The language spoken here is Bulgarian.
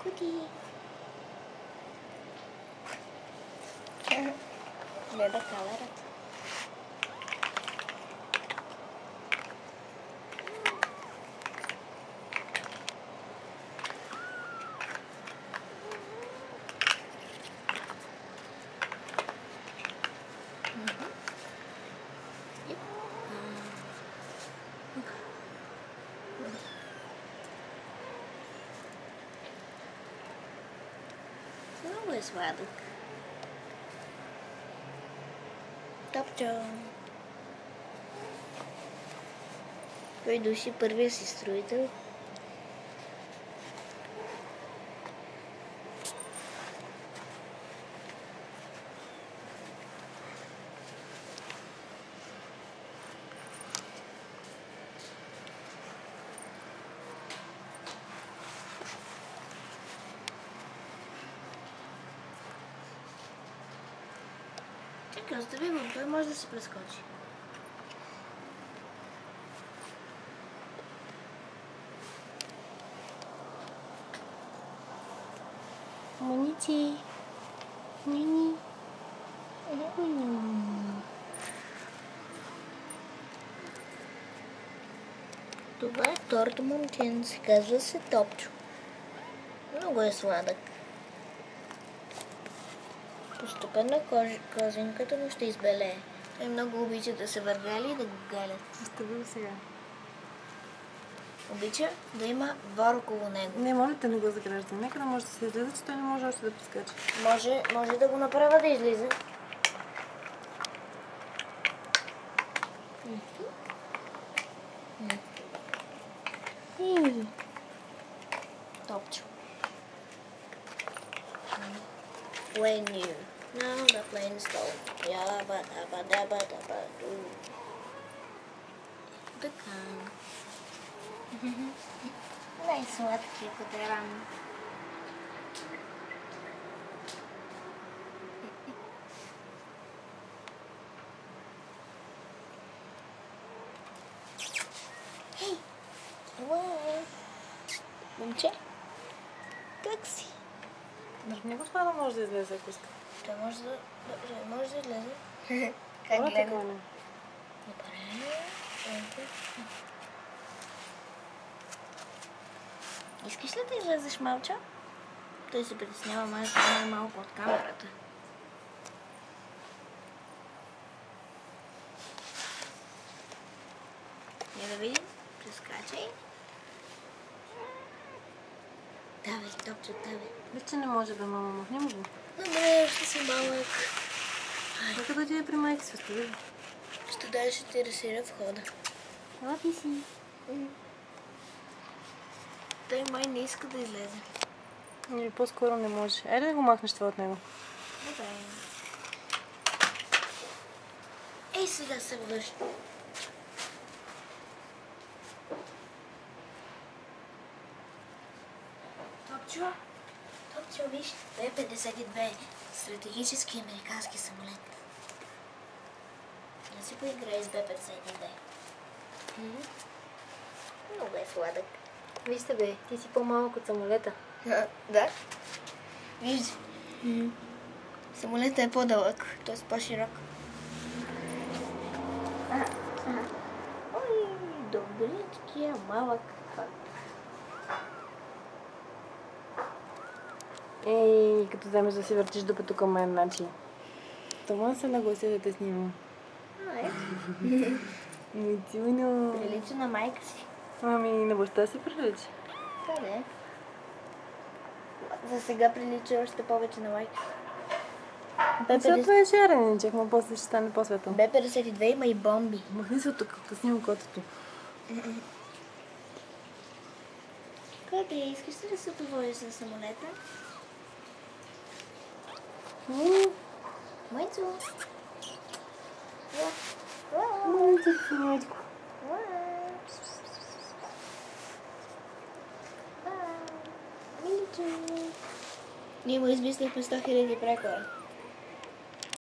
Куди. Гледа камерата. Много е сладък. Топчо. Кой души първия си строител? Чакай, остави го, той може да се прескочи. Монити. Нини. Това е торт Монтинс. Казва се Топчо. Много е сладък. Постепенно козинката му ще избелее. Той много обича да се въргаля и да го галят. Остави го сега. Обича да има двор около него. Не, моля те, не го заграждай. Нека да може да се излиза, че той не може още да прескача. Може да го направя да излиза. Топчо. When you know the planes don't. Яба, даба, даба, даба, ду. Така. Най-сладки котаран. Хей! Момче? Как си? Дърни го това да може да излезе, ако иска. Той може да излезе. Как гледа? Добре. Искаш ли да излезеш, малча? Той се притеснява малко от камерата. Я да видим. Прескачай. Давай, Топчо, давай. Вече не може да мама, махни му го. Добре, ще си малък. Нека да отиде при майка си, остави го. Ще дай, ще ти разсиря входа. Лапи си. Той май не иска да излезе. Или по-скоро не може. Айде да го махнеш това от него. Добре. Ей, сега се връща. Топчо, виж, Б-52, стратегически американски самолет. Да си поиграй с Б-52. Много е сладък. Вижте бе, ти си по-малък от самолета. Да? Вижте. Самолетът е по-дълъг, т.е. по-широк. Ой, добричкия малък. Ей, като вземеш да си въртиш дупето към мен, значи. Това се наглася да те снимам. Митюньо. Прилича на майка си. Ами, на баща си прилича. Къде? За сега прилича още повече на майка. Това е шареничък, но после ще стане по-светъл. Б-52 има и бомби. Махни се от тук, като снимам котото. Къде? Искаш ли да се поводиш на самолета? Майцо! Майцо, синячко. Ние му измислихме 100 000 прекора.